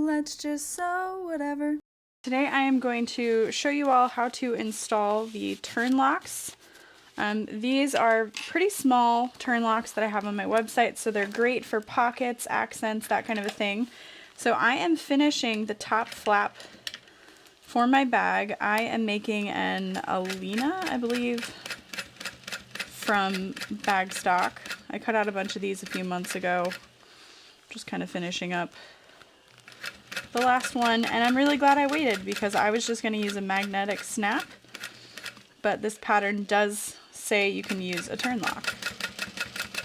let's just sew whatever. Today I am going to show you all how to install the turn locks. These are pretty small turn locks that I have on my website, so they're great for pockets, accents, that kind of a thing. So I am finishing the top flap for my bag. I am making an Alina, I believe, from Bag Stock. I cut out a bunch of these a few months ago, just kind of finishing up the last one, and I'm really glad I waited because I was just going to use a magnetic snap, but this pattern does say you can use a turn lock,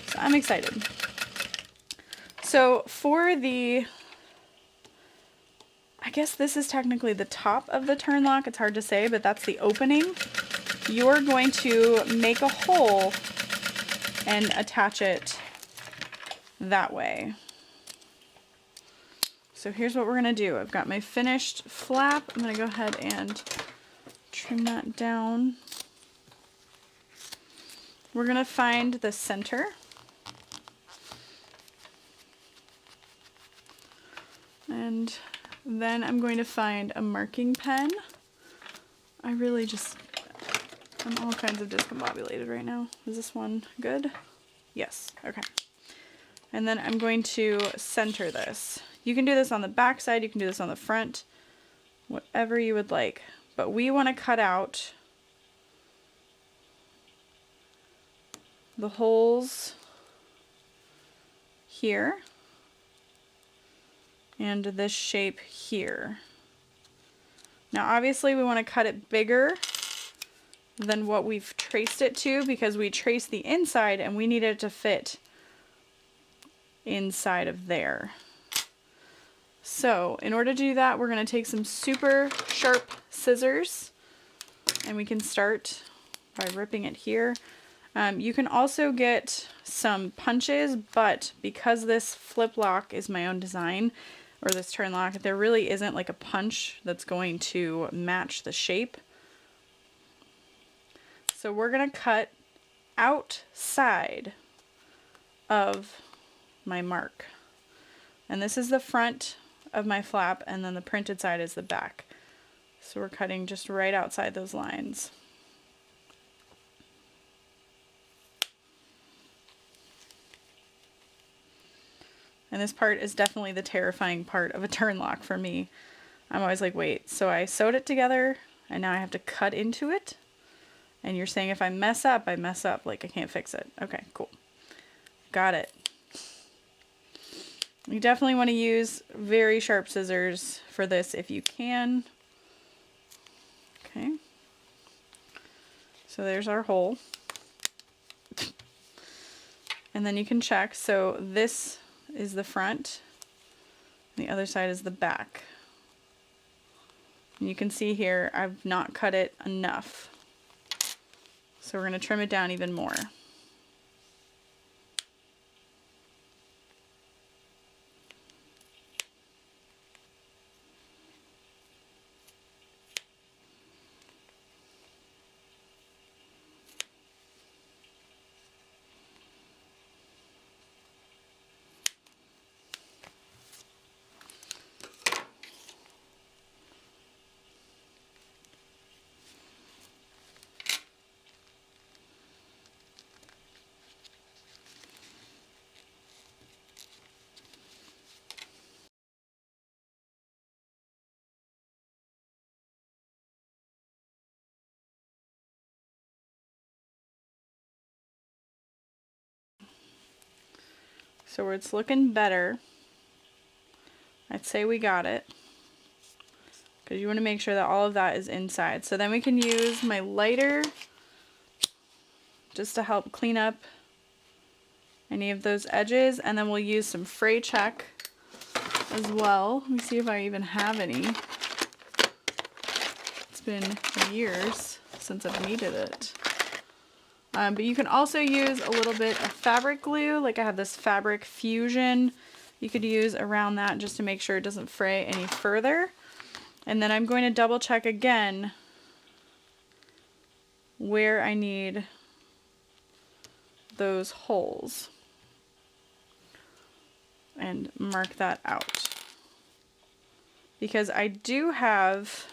so I'm excited. So for the, I guess this is technically the top of the turn lock, it's hard to say, but that's the opening. You're going to make a hole and attach it that way. So here's what we're going to do. I've got my finished flap. I'm going to go ahead and trim that down. We're going to find the center. And then I'm going to find a marking pen. I'm all kinds of discombobulated right now. Is this one good? Yes, okay. And then I'm going to center this. You can do this on the back side, you can do this on the front, whatever you would like. But we want to cut out the holes here and this shape here. Now obviously we want to cut it bigger than what we've traced it to because we traced the inside and we need it to fit inside of there. So in order to do that, we're going to take some super sharp scissors and we can start by ripping it here. You can also get some punches, but because this flip lock is my own design, or this turn lock, there really isn't like a punch that's going to match the shape. So we're going to cut outside of my mark. And this is the front of my flap, and then the printed side is the back. So we're cutting just right outside those lines. And this part is definitely the terrifying part of a turn lock for me. I'm always like, wait, so I sewed it together and now I have to cut into it? And you're saying if I mess up, I mess up, like I can't fix it. Okay, cool. Got it. You definitely want to use very sharp scissors for this if you can. Okay. So there's our hole. And then you can check. So this is the front. The other side is the back. And you can see here, I've not cut it enough. So we're going to trim it down even more. So where it's looking better, I'd say we got it. Because you want to make sure that all of that is inside. So then we can use my lighter just to help clean up any of those edges. And then we'll use some fray check as well. Let me see if I even have any. It's been years since I've needed it. But you can also use a little bit of fabric glue, like I have this fabric fusion. You could use around that just to make sure it doesn't fray any further. And then I'm going to double check again where I need those holes and mark that out. because I do have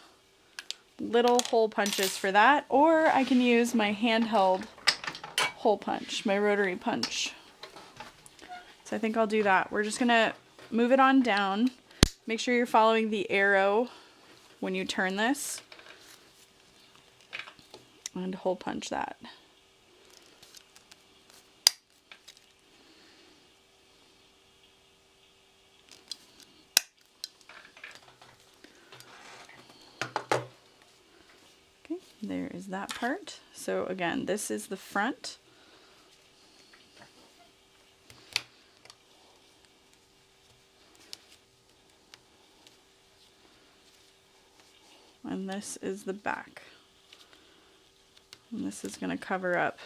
little hole punches for that, or I can use my handheld hole punch, my rotary punch. So I think I'll do that. We're just gonna move it on down. Make sure you're following the arrow when you turn this, and hole punch that. Okay, there is that part. So again, this is the front. And this is the back. And this is going to cover up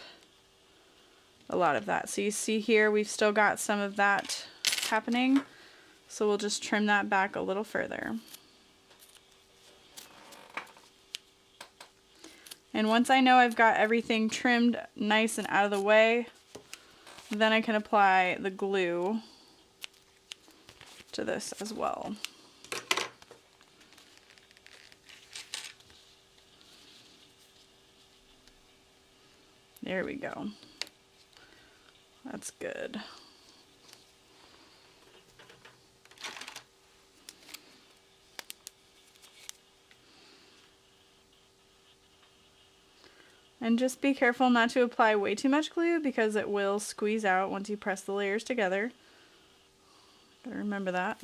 a lot of that. So you see here, we've still got some of that happening. So we'll just trim that back a little further. And once I know I've got everything trimmed nice and out of the way, then I can apply the glue to this as well. There we go. That's good. And just be careful not to apply way too much glue because it will squeeze out once you press the layers together. Gotta remember that.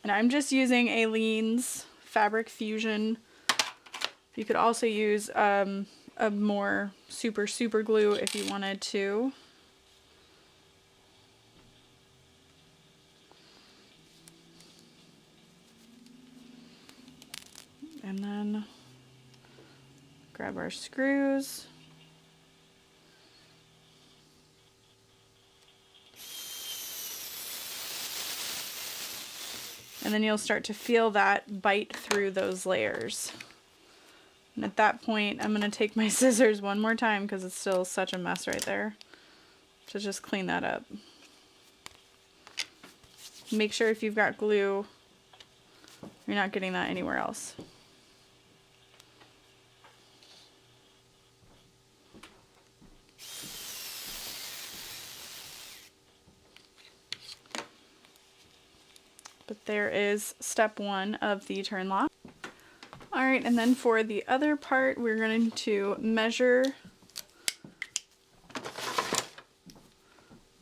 And I'm just using Aleene's Fabric Fusion. You could also use a more super glue if you wanted to. And then grab our screws. And then you'll start to feel that bite through those layers. And at that point, I'm going to take my scissors one more time because it's still such a mess right there, to just clean that up. Make sure if you've got glue, you're not getting that anywhere else. But there is step one of the turn lock. Alright, and then for the other part, we're going to measure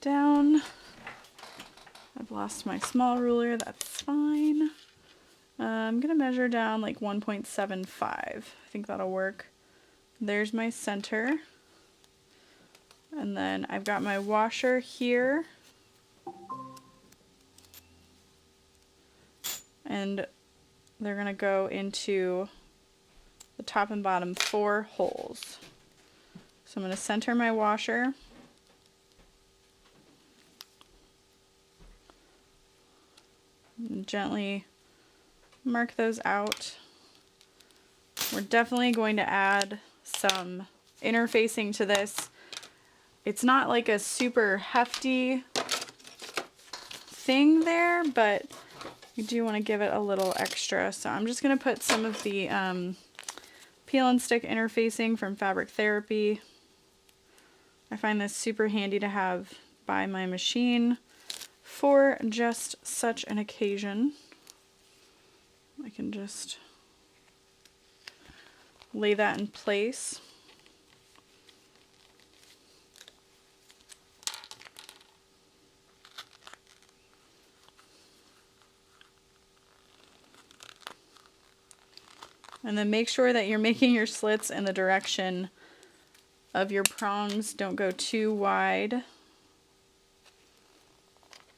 down. I've lost my small ruler, that's fine. I'm going to measure down like 1.75. I think that'll work. There's my center. And then I've got my washer here. And they're going to go into the top and bottom 4 holes. So I'm going to center my washer. And gently mark those out. We're definitely going to add some interfacing to this. It's not like a super hefty thing there, but you do want to give it a little extra. So I'm just going to put some of the peel and stick interfacing from Fabric Therapy. I find this super handy to have by my machine for just such an occasion. I can just lay that in place. And then make sure that you're making your slits in the direction of your prongs. Don't go too wide.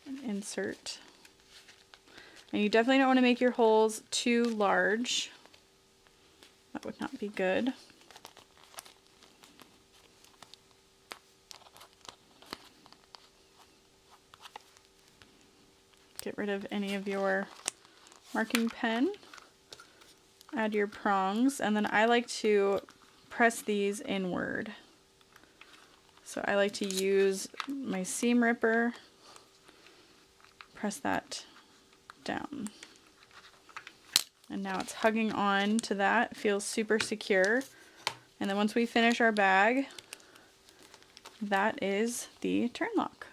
And insert. And you definitely don't want to make your holes too large. That would not be good. Get rid of any of your marking pen. Add your prongs, and then I like to press these inward. So I like to use my seam ripper, press that down. And now it's hugging on to that. It feels super secure. And then once we finish our bag, that is the turn lock.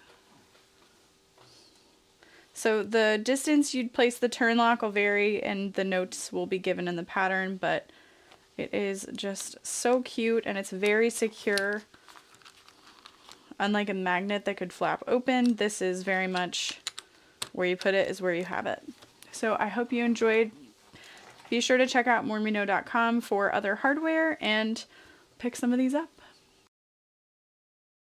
So the distance you'd place the turn lock will vary and the notes will be given in the pattern, but it is just so cute and it's very secure. Unlike a magnet that could flap open, this is very much where you put it is where you have it. So I hope you enjoyed. Be sure to check out mormino.com for other hardware and pick some of these up.